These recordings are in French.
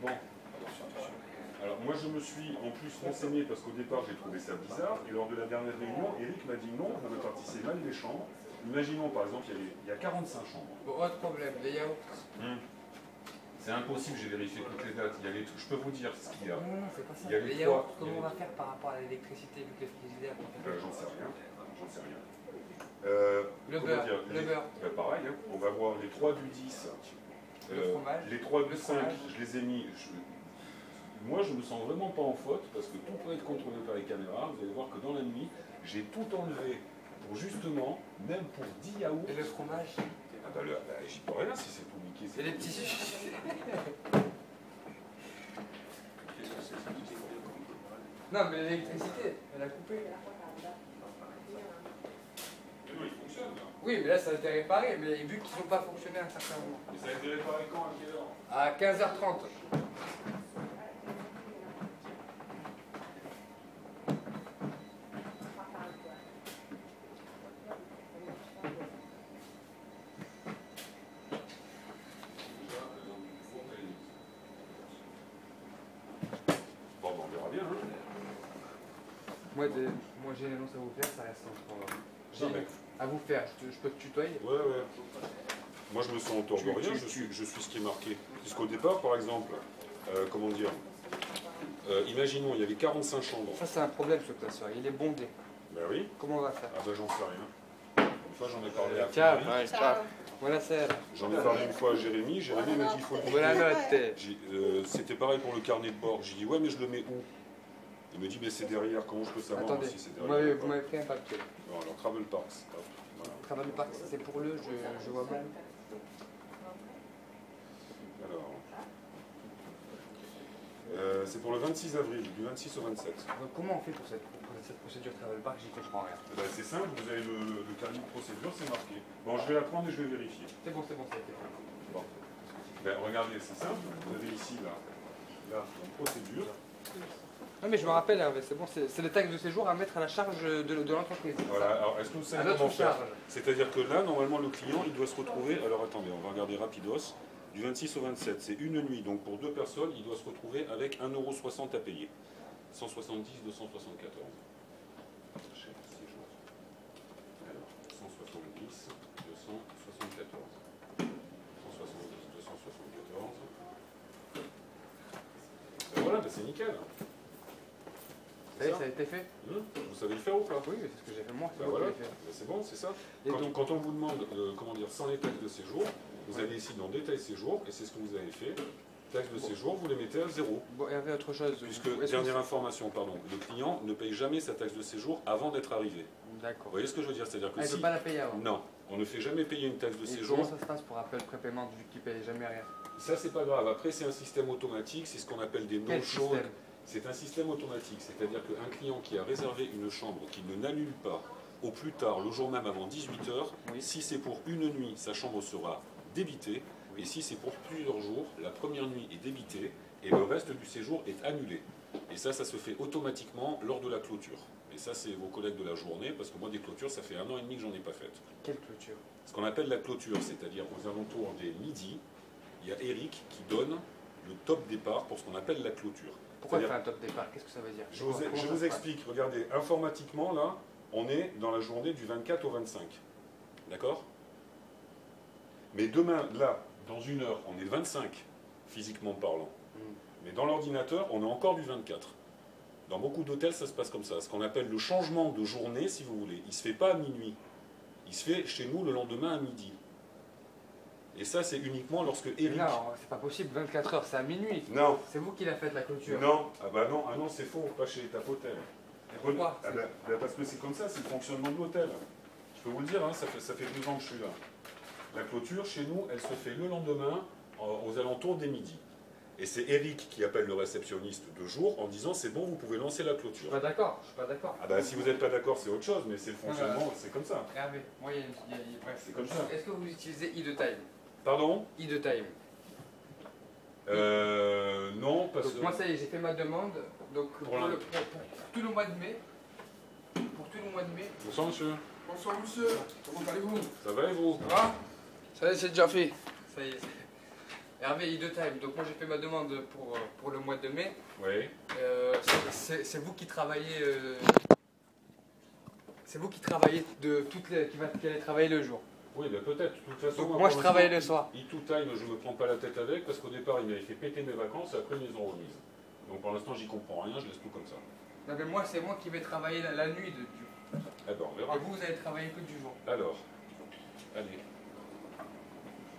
Bon. Alors moi je me suis en plus renseigné parce qu'au départ j'ai trouvé ça bizarre et lors de la dernière réunion, Eric m'a dit non, vous répartissez mal les chambres. Imaginons par exemple, il y a 45 chambres. Bon, autre problème, les yaourts. C'est impossible, j'ai vérifié toutes les dates. Je peux vous dire ce qu'il y a. Non, c'est pas ça. Il y a les yaourts, comment on va faire par rapport à l'électricité vu que les frigidaires J'en sais rien. J'en sais rien. Le beurre. Pareil, hein. On va voir les 3 du 10. Le fromage. Les 3 du 5, je les ai mis. Moi, je me sens vraiment pas en faute parce que tout peut être contrôlé par les caméras. Vous allez voir que dans la nuit, j'ai tout enlevé pour justement, même pour 10 yaourts. Et le fromage? Ah bah, j'y peux rien si c'est tout niqué. Et les petits sujets. Non, mais l'électricité, elle a coupé. Mais non, il fonctionne là. Oui, mais là, ça a été réparé. Mais vu qu'ils n'ont pas fonctionné à un certain moment. Mais ça a été réparé quand, à quelle heure? À 15h30. Moi j'ai une annonce à vous faire, ça reste entre... à vous faire, je peux te tutoyer? Ouais. Moi je me sens auteur de rien, je suis ce qui est marqué. Puisqu'au départ, par exemple, comment dire, imaginons, il y avait 45 chambres. Ça c'est un problème ce classeur, il est bondé. Ben oui. Comment on va faire? Ah ben j'en sais rien. Une fois j'en ai parlé à Tiens, Jérémy. voilà celle. J'en ai parlé une fois à Jérémy, Jérémy m'a dit il faut le Voilà note. C'était pareil pour le carnet de bord. J'ai dit ouais mais je le mets où? Il me dit mais c'est derrière, comment je peux savoir? Attendez, si c'est derrière? vous m'avez pris un papier. Non, alors Travel Parks. Hop, voilà. Travel Parks, c'est pour le, je vois mal. Alors, c'est pour le 26 avril, du 26 au 27. Donc, comment on fait pour cette procédure Travel Park? J'y comprends rien. Ben, c'est simple, vous avez le carnet de procédure, c'est marqué. Bon, je vais la prendre et je vais vérifier. C'est bon, ça a été fait. Bon. Ben, regardez, c'est simple, vous avez ici, là, dans procédure. Non mais je me rappelle, c'est bon, c'est les taxes de séjour à mettre à la charge de l'entreprise. Voilà, alors est-ce que vous savez comment faire? C'est-à-dire que là, normalement, le client, il doit se retrouver, alors attendez, on va regarder rapidos, du 26 au 27, c'est une nuit, donc pour 2 personnes, il doit se retrouver avec 1,60 € à payer. 170, 274. Alors, 170, 274. 170, 274. Ben voilà, ben c'est nickel. Ça a été fait? Vous savez le faire ou pas? Oui, c'est ce que j'ai fait moi. Ben voilà, c'est bon, c'est ça. Quand on vous demande, comment dire, sans les taxes de séjour, vous allez ici dans détail séjour, et c'est ce que vous avez fait. Taxes de séjour, vous les mettez à 0. Bon, il y avait autre chose. Puisque, dernière information, pardon, le client ne paye jamais sa taxe de séjour avant d'être arrivé. D'accord. Vous voyez ce que je veux dire? C'est-à-dire que il ne peut pas la payer avant? Non, on ne fait jamais payer une taxe de séjour. Comment ça se passe pour appel prépaiement vu qu'il ne paye jamais rien? Ça, c'est pas grave. Après, c'est un système automatique, c'est ce qu'on appelle des no-show. C'est un système automatique, c'est-à-dire qu'un client qui a réservé une chambre, qui ne n'annule pas au plus tard, le jour même avant 18 h, si c'est pour une nuit, sa chambre sera débitée, et si c'est pour plusieurs jours, la première nuit est débitée, et le reste du séjour est annulé. Et ça se fait automatiquement lors de la clôture. Et ça, c'est vos collègues de la journée, parce que moi, des clôtures, ça fait 1 an et demi que j'en ai pas faites. Quelle clôture? Ce qu'on appelle la clôture, c'est-à-dire aux alentours des midi, il y a Eric qui donne le top départ pour ce qu'on appelle la clôture. Pourquoi faire un top départ? Qu'est-ce que ça veut dire? Je vous explique. Regardez, informatiquement, là, on est dans la journée du 24 au 25. D'accord? Mais demain, là, dans 1 heure, on est le 25, physiquement parlant. Mais dans l'ordinateur, on est encore du 24. Dans beaucoup d'hôtels, ça se passe comme ça. Ce qu'on appelle le changement de journée, si vous voulez, il ne se fait pas à minuit. Il se fait chez nous le lendemain à midi. Et ça, c'est uniquement lorsque Eric... Non, c'est pas possible, 24 h, c'est à minuit. Non. C'est vous qui l'a fait, la clôture. Non, ah bah non, c'est faux, pas chez Étape Hôtel. Pourquoi? Parce que c'est comme ça, c'est le fonctionnement de l'hôtel. Je peux vous le dire, hein, ça fait 12 ans que je suis là. La clôture, chez nous, elle se fait le lendemain, aux alentours des midi. Et c'est Eric qui appelle le réceptionniste de jour en disant c'est bon, vous pouvez lancer la clôture. Je suis pas d'accord, je suis pas d'accord. Ah bah si vous n'êtes pas d'accord, c'est autre chose, mais c'est le fonctionnement, c'est comme ça. Hervé, moi c'est comme ça. Est-ce que vous utilisez e-time? Pardon? e-time. Non, parce que... Moi ça y est, j'ai fait ma demande, donc pour tout le mois de mai. Bonsoir monsieur. Bonsoir monsieur, comment allez-vous? Ça va et vous? Ça va? Ça y est, c'est déjà fait. Ça y est. Hervé, E2Time, donc moi j'ai fait ma demande pour le mois de mai. Oui. C'est vous qui travaillez. C'est vous qui travaillez de toutes les. Qui allez travailler le jour. Oui, ben peut-être. De toute façon, Donc moi je travaille le soir. E2Time, je me prends pas la tête avec parce qu'au départ, il m'avait fait péter mes vacances et après, ils les ont remises. Donc pour l'instant, j'y comprends rien, je laisse tout comme ça. Non, mais moi, c'est moi qui vais travailler la nuit du. Eh ben, on verra. Et vous, vous allez travailler que du jour. Alors, allez.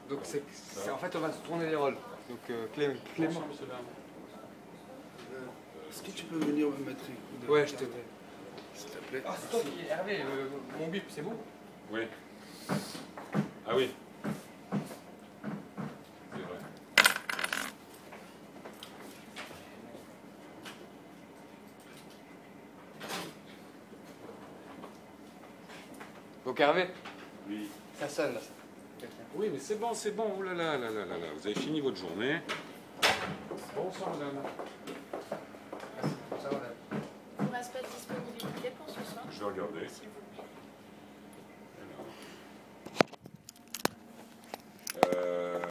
Donc en fait, on va se tourner les rôles. Donc Clément. Bonsoir, monsieur Lam. Est-ce que tu peux venir me mettre un coup de Ouais, je te prie. s'il te plaît? Ah, c'est toi qui. Hervé, mon bip, c'est vous? Oui. Ah oui. C'est vrai. Donc Hervé, Oui. ça sonne là. Oui, mais c'est bon, c'est bon. Ouh là là là là là là. Vous avez fini votre journée. Bonsoir, madame. Ça va là. Il ne reste pas de disponibilité pour ce soir, Je vais regarder. s'il vous plaît.